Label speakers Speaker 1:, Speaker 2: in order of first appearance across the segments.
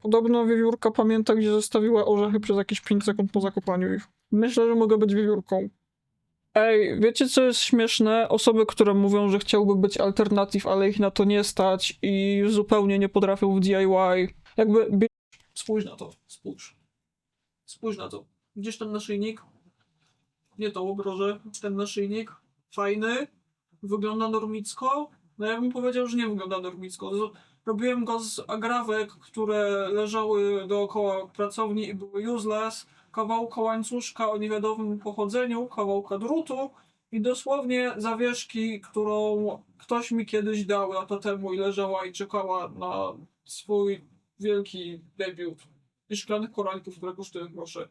Speaker 1: Podobno wiewiórka pamięta, gdzie zostawiła orzechy przez jakieś 5 sekund po zakopaniu ich. Myślę, że mogę być wiewiórką. Ej, wiecie co jest śmieszne? Osoby, które mówią, że chciałby być alternatyw, ale ich na to nie stać i zupełnie nie potrafią w DIY. Jakby... Spójrz na to, spójrz. Spójrz na to. Widzisz ten naszyjnik? Nie to obroże, ten naszyjnik. Fajny. Wygląda normicko. No ja bym powiedział, że nie wygląda normicko. Robiłem go z agrawek, które leżały dookoła pracowni i były useless. Kawałka łańcuszka o niewiadomym pochodzeniu, kawałka drutu i dosłownie zawieszki, którą ktoś mi kiedyś dał lata temu i leżała i czekała na swój wielki debiut. I szklanych koralików, które kosztują grosze.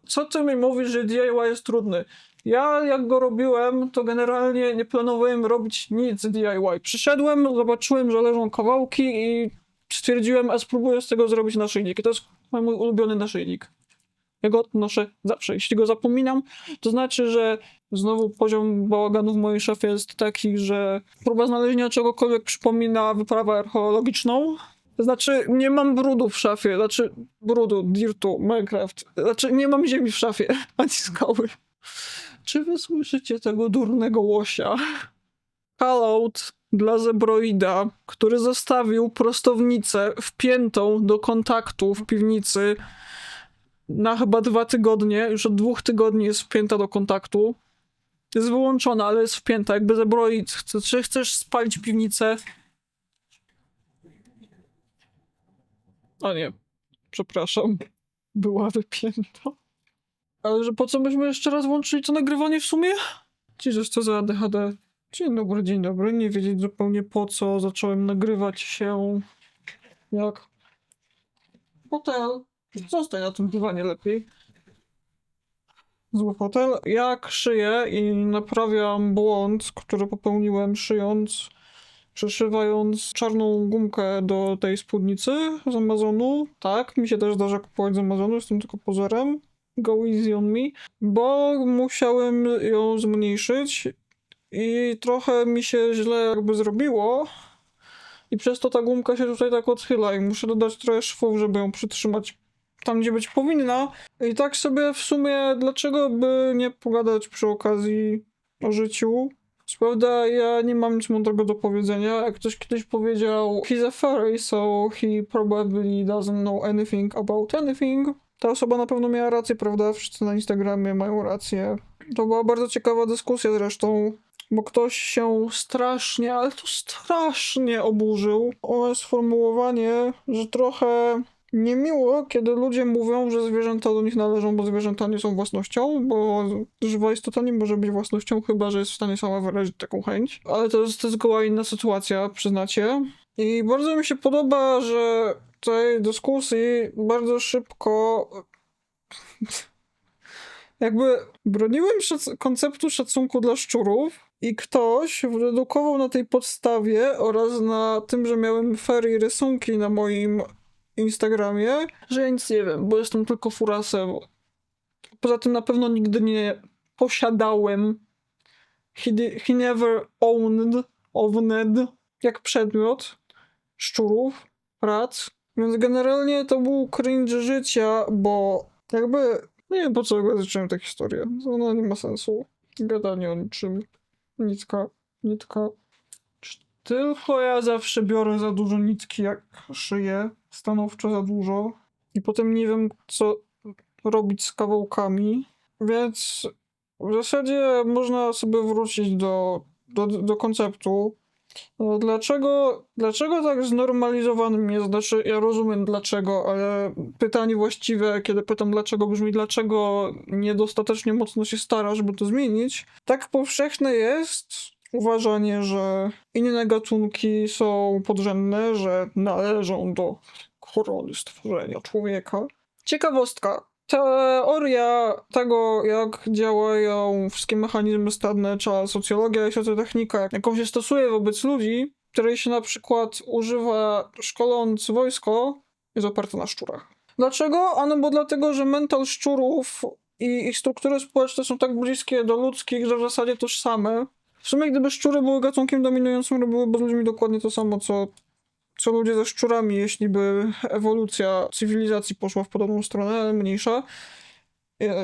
Speaker 1: Co ty mi mówisz, że DIY jest trudny? Ja jak go robiłem, to generalnie nie planowałem robić nic DIY. Przyszedłem, zobaczyłem, że leżą kawałki i stwierdziłem, a spróbuję z tego zrobić naszyjnik. I to jest mój ulubiony naszyjnik. Ja go noszę zawsze. Jeśli go zapominam, to znaczy, że znowu poziom bałaganu w mojej szafie jest taki, że próba znalezienia czegokolwiek przypomina wyprawę archeologiczną. To znaczy, nie mam brudu w szafie, brudu, dirtu, Minecraft. Nie mam ziemi w szafie, ani skały. Czy wy słyszycie tego durnego łosia? Callout dla zebroida, który zostawił prostownicę wpiętą do kontaktu w piwnicy na chyba 2 tygodnie. Już od 2 tygodni jest wpięta do kontaktu. Jest wyłączona, ale jest wpięta. Jakby zebroid, czy chcesz spalić piwnicę? A nie, przepraszam. Była wypięta. Ale że po co byśmy jeszcze raz włączyli to nagrywanie w sumie? Jezus, co za ADHD. Dzień dobry, dzień dobry. Nie wiedzieć zupełnie po co zacząłem nagrywać się jak hotel. Zostań na tym dywanie lepiej. Zły hotel. Jak szyję i naprawiam błąd, który popełniłem szyjąc, przeszywając czarną gumkę do tej spódnicy z Amazonu. Tak, mi się też zdarza kupować z Amazonu, jestem tylko pozorem. Go easy on me. Bo musiałem ją zmniejszyć i trochę mi się źle jakby zrobiło. I przez to ta gumka się tutaj tak odchyla i muszę dodać trochę szwów, żeby ją przytrzymać tam, gdzie być powinna. I tak sobie w sumie, dlaczego by nie pogadać przy okazji o życiu? Co prawda ja nie mam nic mądrego do powiedzenia. Jak ktoś kiedyś powiedział he's a furry, so he probably doesn't know anything about anything. Ta osoba na pewno miała rację, prawda? Wszyscy na Instagramie mają rację. To była bardzo ciekawa dyskusja zresztą, bo ktoś się strasznie, ale to strasznie oburzył o sformułowanie, że trochę niemiło, kiedy ludzie mówią, że zwierzęta do nich należą, bo zwierzęta nie są własnością, bo żywa istota nie może być własnością, chyba że jest w stanie sama wyrazić taką chęć. Ale to jest zgoła inna sytuacja, przyznacie. I bardzo mi się podoba, że w tej dyskusji bardzo szybko jakby broniłem konceptu szacunku dla szczurów i ktoś wydedukował na tej podstawie oraz na tym, że miałem furry rysunki na moim Instagramie, że ja nic nie wiem, bo jestem tylko furasem. Poza tym na pewno nigdy nie posiadałem he never owned jak przedmiot szczurów, prac. Więc generalnie to był cringe życia, bo jakby nie wiem po co zacząłem tę historię. Ona nie ma sensu. Gadanie o niczym. Nitka. Tylko ja zawsze biorę za dużo nitki, jak szyję. Stanowczo za dużo. I potem nie wiem, co robić z kawałkami. Więc w zasadzie można sobie wrócić do konceptu. No, dlaczego tak znormalizowanym jest? Znaczy, ja rozumiem dlaczego, ale pytanie właściwe, kiedy pytam dlaczego, brzmi dlaczego niedostatecznie mocno się starasz, żeby to zmienić. Tak powszechne jest uważanie, że inne gatunki są podrzędne, że należą do korony stworzenia człowieka. Ciekawostka. Teoria tego, jak działają wszystkie mechanizmy stadne, czy socjologia i socjotechnika, jaką się stosuje wobec ludzi, której się na przykład używa szkoląc wojsko, jest oparta na szczurach. Dlaczego? Ano bo dlatego, że mental szczurów i ich struktury społeczne są tak bliskie do ludzkich, że w zasadzie tożsame. W sumie gdyby szczury były gatunkiem dominującym, robiłyby z ludźmi dokładnie to samo, co co ludzie ze szczurami, jeśli by ewolucja cywilizacji poszła w podobną stronę, ale mniejsza.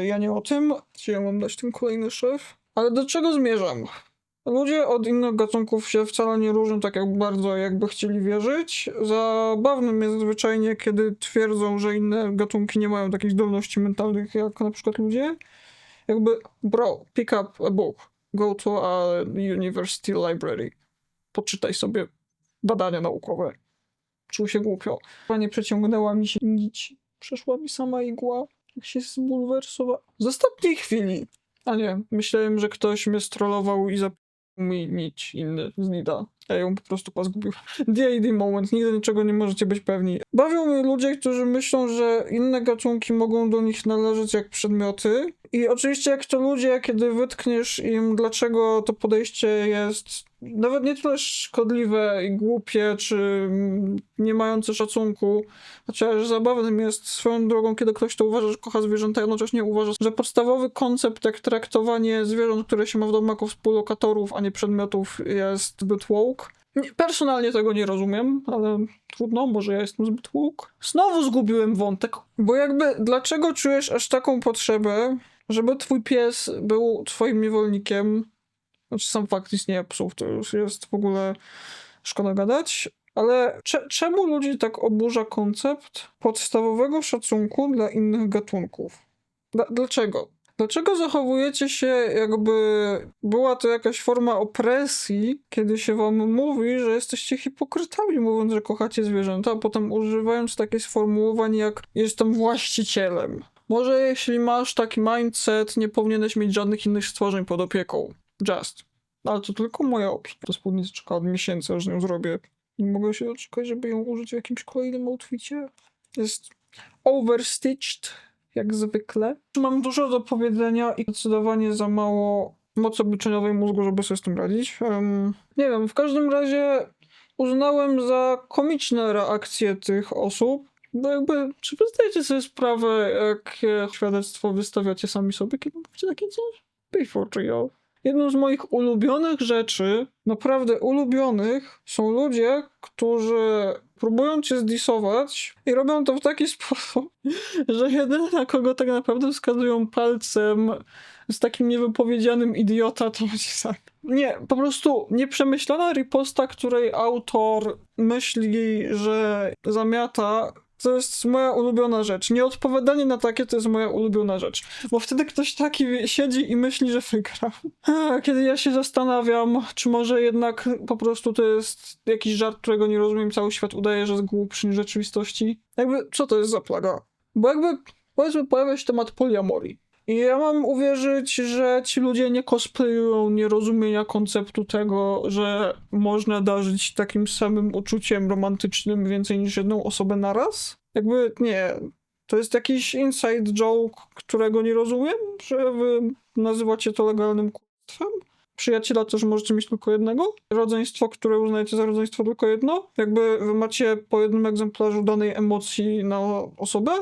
Speaker 1: Ja nie o tym. Ja mam dać tym kolejny szef. Ale do czego zmierzam? Ludzie od innych gatunków się wcale nie różnią tak jak bardzo, jakby chcieli wierzyć. Zabawnym jest zwyczajnie, kiedy twierdzą, że inne gatunki nie mają takich zdolności mentalnych jak na przykład ludzie. Jakby, bro, pick up a book. Go to a university library. Poczytaj sobie badania naukowe. Czuł się głupio. Nie przeciągnęła mi się nić. Przeszła mi sama igła. Jak się zbulwersowała. Z ostatniej chwili. A nie, myślałem, że ktoś mnie strollował i zapisał mi nić inny z Nida. Ja ją po prostu pozgubił. D.A.D. moment, nigdy niczego nie możecie być pewni. Bawią mnie ludzie, którzy myślą, że inne gatunki mogą do nich należeć jak przedmioty. I oczywiście jak to ludzie, kiedy wytkniesz im, dlaczego to podejście jest nawet nie tyle szkodliwe i głupie, czy nie mające szacunku, chociaż zabawnym jest swoją drogą, kiedy ktoś to uważa, że kocha zwierzęta, jednocześnie uważa, że podstawowy koncept, jak traktowanie zwierząt, które się ma w domu jako współlokatorów, a nie przedmiotów, jest zbyt woke. Personalnie tego nie rozumiem, ale trudno, może ja jestem zbyt woke. Znowu zgubiłem wątek, bo jakby dlaczego czujesz aż taką potrzebę, żeby twój pies był twoim niewolnikiem? Znaczy sam fakt istnienia psów to już jest w ogóle szkoda gadać, ale czemu ludzi tak oburza koncept podstawowego szacunku dla innych gatunków? Dlaczego? Dlaczego zachowujecie się, jakby była to jakaś forma opresji, kiedy się wam mówi, że jesteście hipokrytami, mówiąc, że kochacie zwierzęta, a potem używając takich sformułowań jak jestem właścicielem? Może jeśli masz taki mindset, nie powinieneś mieć żadnych innych stworzeń pod opieką. Just. Ale to tylko moja opinia. To spódnica czeka od miesięcy, aż nią zrobię. Nie mogę się doczekać, żeby ją użyć w jakimś kolejnym outficie. Jest overstitched, jak zwykle. Mam dużo do powiedzenia i zdecydowanie za mało mocy obliczeniowej mózgu, żeby sobie z tym radzić. Nie wiem, w każdym razie uznałem za komiczne reakcje tych osób, bo jakby, czy wy zdajecie sobie sprawę, jakie świadectwo wystawiacie sami sobie, kiedy mówicie takie coś? Pay for real. Jedną z moich ulubionych rzeczy, naprawdę ulubionych, są ludzie, którzy próbują cię zdisować i robią to w taki sposób, że jedyny, na kogo tak naprawdę wskazują palcem z takim niewypowiedzianym idiota, to będzie tak. Nie, po prostu nieprzemyślana riposta, której autor myśli, że zamiata. To jest moja ulubiona rzecz. Nieodpowiadanie na takie to jest moja ulubiona rzecz. Bo wtedy ktoś taki siedzi i myśli, że wygra. Kiedy ja się zastanawiam, czy może jednak po prostu to jest jakiś żart, którego nie rozumiem, cały świat udaje, że jest głupszy niż rzeczywistości. Jakby, co to jest za plaga? Bo jakby, powiedzmy, pojawia się temat poliamorii. I ja mam uwierzyć, że ci ludzie nie cosplayują nierozumienia konceptu tego, że można darzyć takim samym uczuciem romantycznym więcej niż jedną osobę naraz? Jakby nie. To jest jakiś inside joke, którego nie rozumiem, że wy nazywacie to legalnym kłamstwem? Przyjaciela też możecie mieć tylko jednego? Rodzeństwo, które uznajecie za rodzeństwo tylko jedno? Jakby wy macie po jednym egzemplarzu danej emocji na osobę?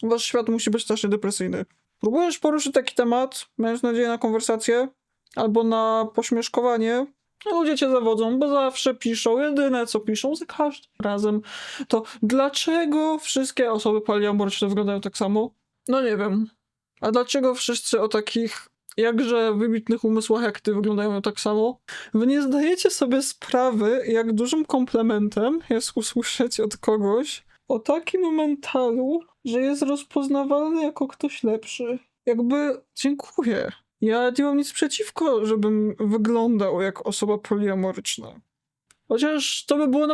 Speaker 1: Wasz świat musi być strasznie depresyjny. Próbujesz poruszyć taki temat, mając nadzieję na konwersację albo na pośmieszkowanie, a ludzie cię zawodzą, bo zawsze piszą, jedyne co piszą za każdym razem, to dlaczego wszystkie osoby poliamoryczne wyglądają tak samo? No nie wiem. A dlaczego wszyscy o takich jakże wybitnych umysłach jak ty wyglądają tak samo? Wy nie zdajecie sobie sprawy, jak dużym komplementem jest usłyszeć od kogoś o takim mentalu, że jest rozpoznawalny jako ktoś lepszy. Jakby, dziękuję. Ja nie mam nic przeciwko, żebym wyglądał jak osoba poliamoryczna. Chociaż to by było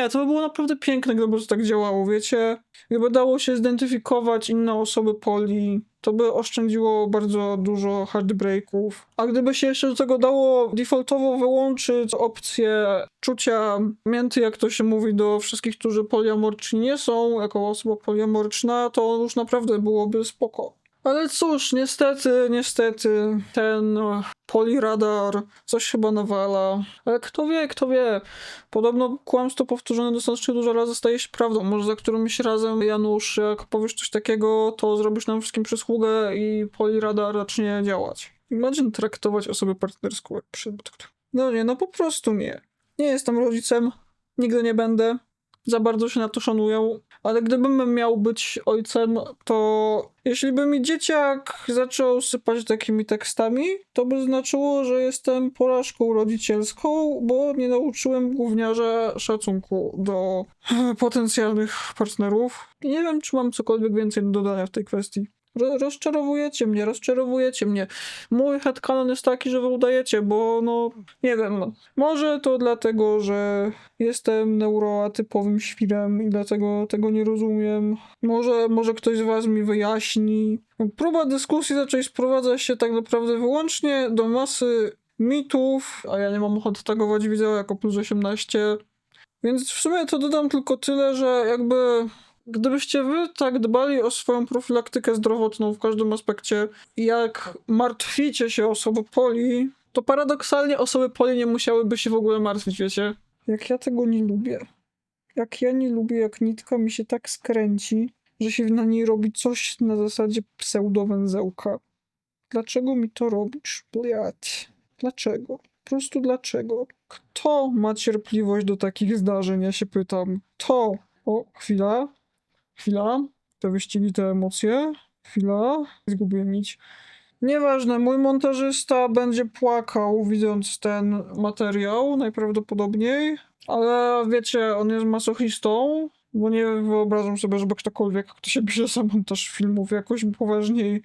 Speaker 1: to by było naprawdę piękne, gdyby to tak działało, wiecie? Gdyby dało się zidentyfikować inne osoby poli, to by oszczędziło bardzo dużo heartbreaków. A gdyby się jeszcze do tego dało defaultowo wyłączyć opcję czucia mięty, jak to się mówi, do wszystkich, którzy poliamoryczni nie są, jako osoba poliamoryczna, to już naprawdę byłoby spoko. Ale cóż, niestety, ten poliradar coś chyba nawala. Ale kto wie, podobno kłamstwo powtórzone dostatecznie dużo razy staje się prawdą. Może za którymś razem, Janusz, jak powiesz coś takiego, to zrobisz nam wszystkim przysługę i poliradar zacznie działać. Imagine traktować osobę partnerską jak przedmiot. No nie, no po prostu nie. Nie jestem rodzicem, nigdy nie będę. za bardzo się na to szanują, ale gdybym miał być ojcem, to jeśli by mi dzieciak zaczął sypać takimi tekstami, to by znaczyło, że jestem porażką rodzicielską, bo nie nauczyłem gówniarza szacunku do potencjalnych partnerów. I nie wiem, czy mam cokolwiek więcej do dodania w tej kwestii. Rozczarowujecie mnie. Mój headcanon jest taki, że wy udajecie, bo no, nie wiem, no. Może to dlatego, że jestem neuroatypowym świrem i dlatego tego nie rozumiem. Może ktoś z was mi wyjaśni. Próba dyskusji zaczęła sprowadzać się tak naprawdę wyłącznie do masy mitów, a ja nie mam ochoty tagować wideo jako plus 18. Więc w sumie to dodam tylko tyle, że jakby gdybyście wy tak dbali o swoją profilaktykę zdrowotną w każdym aspekcie, jak martwicie się o osoby poli, to paradoksalnie osoby poli nie musiałyby się w ogóle martwić, wiecie? Jak ja tego nie lubię. Jak ja nie lubię, jak nitka mi się tak skręci, że się na niej robi coś na zasadzie pseudowęzełka. Dlaczego mi to robisz, bliat? Dlaczego? Po prostu dlaczego? Kto ma cierpliwość do takich zdarzeń, ja się pytam. Kto? O, chwila. Te wyścigi, te emocje. Chwila. Zgubiłem nić. Nieważne, mój montażysta będzie płakał, widząc ten materiał, najprawdopodobniej. Ale wiecie, on jest masochistą, bo nie wyobrażam sobie, żeby ktokolwiek, kto się pisze za montaż filmów, jakoś poważniej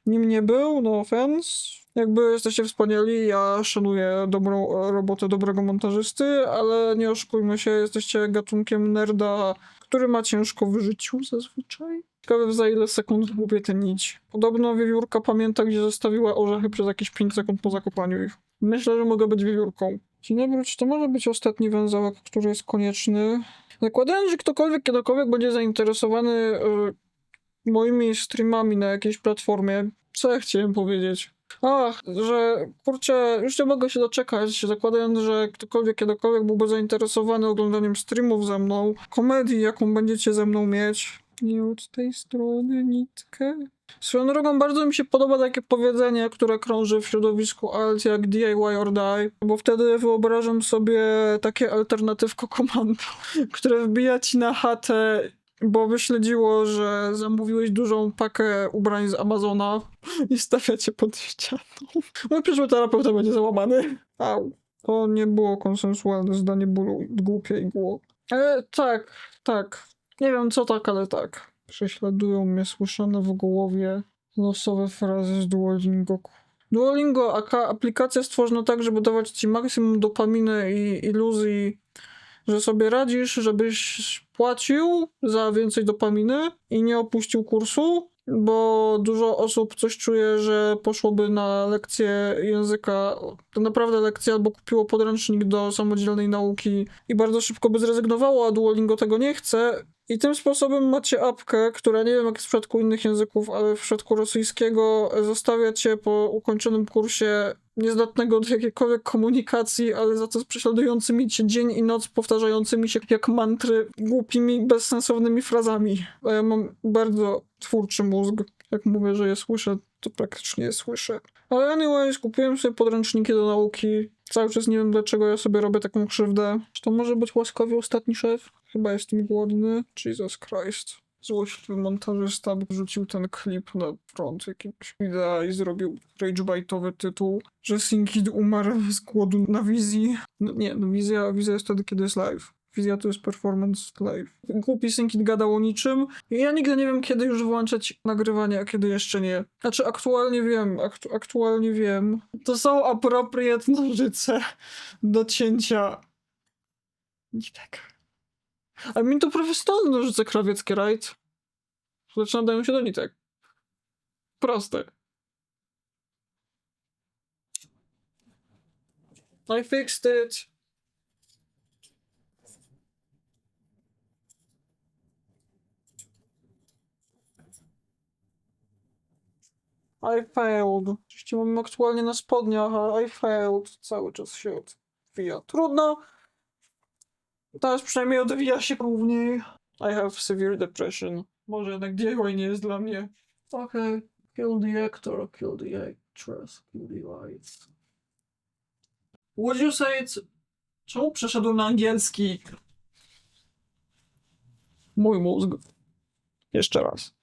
Speaker 1: nim nie był, no offense. Jakby jesteście wspaniali, ja szanuję dobrą robotę dobrego montażysty, ale nie oszukujmy się, jesteście gatunkiem nerda, który ma ciężko w życiu zazwyczaj. Ciekawe, za ile sekund zgubię tę nić. Podobno wiewiórka pamięta, gdzie zostawiła orzechy przez jakieś 5 sekund po zakopaniu ich. Myślę, że mogę być wiewiórką. Dzień dobry, czy to może być ostatni węzełek, który jest konieczny? Zakładając, że ktokolwiek, kiedykolwiek będzie zainteresowany moimi streamami na jakiejś platformie, co ja chciałem powiedzieć? Ach, że kurczę, już nie mogę się doczekać, zakładając, że ktokolwiek, kiedykolwiek byłby zainteresowany oglądaniem streamów ze mną, komedii, jaką będziecie ze mną mieć. Nie od tej strony nitkę. Swoją drogą bardzo mi się podoba takie powiedzenie, które krąży w środowisku alt jak DIY or die, bo wtedy wyobrażam sobie takie alternatywko komando, które wbija ci na chatę, bo wyśledziło, że zamówiłeś dużą pakę ubrań z Amazona i stawia cię pod ścianą. Mój przyszły terapeuta będzie załamany. Au. To nie było konsensualne zdanie bólu, głupie i było. Ale tak. Nie wiem co tak, ale tak. Prześladują mnie słyszane w głowie losowe frazy z Duolingo. Duolingo, aplikacja stworzona tak, żeby dawać ci maksimum dopaminy i iluzji, że sobie radzisz, żebyś płacił za więcej dopaminy i nie opuścił kursu, bo dużo osób coś czuje, że poszłoby na lekcję języka, to naprawdę lekcję, albo kupiło podręcznik do samodzielnej nauki i bardzo szybko by zrezygnowało, a Duolingo tego nie chce. I tym sposobem macie apkę, która nie wiem jak jest w przypadku innych języków, ale w przypadku rosyjskiego zostawia cię po ukończonym kursie niezdatnego do jakiejkolwiek komunikacji, ale za to z prześladującymi cię dzień i noc, powtarzającymi się jak mantry, głupimi, bezsensownymi frazami. A ja mam bardzo twórczy mózg. Jak mówię, że je słyszę, to praktycznie je słyszę. Ale anyways, kupiłem sobie podręczniki do nauki. Cały czas nie wiem, dlaczego ja sobie robię taką krzywdę. Czy to może być łaskawie ostatni szef? Chyba jestem głodny. Jesus Christ. Złośliwy montażysta wrzucił ten klip na front jakiegoś widea i zrobił ragebaitowy tytuł, że Synkid umarł z głodu na wizji. No nie, no wizja jest wtedy, kiedy jest live. Wizja to jest performance live. Głupi Synkid gadał o niczym i ja nigdy nie wiem, kiedy już włączać nagrywanie, a kiedy jeszcze nie. Znaczy aktualnie wiem. To są appropriate nożyce do cięcia nitek. Ale mi to profesjonalne nożyce krawieckie, right? Rzeczy nadają się do nitek. Proste. I fixed it. I failed. Oczywiście mam aktualnie na spodniach, ale I failed. Cały czas się odwija. Trudno. Teraz przynajmniej odwija się równiej. I have severe depression. Może jednak DIY nie jest dla mnie. Okay. Kill the actor, kill the actress, kill the lights. Would you say it's... Czemu przeszedłem na angielski? Mój mózg. Jeszcze raz.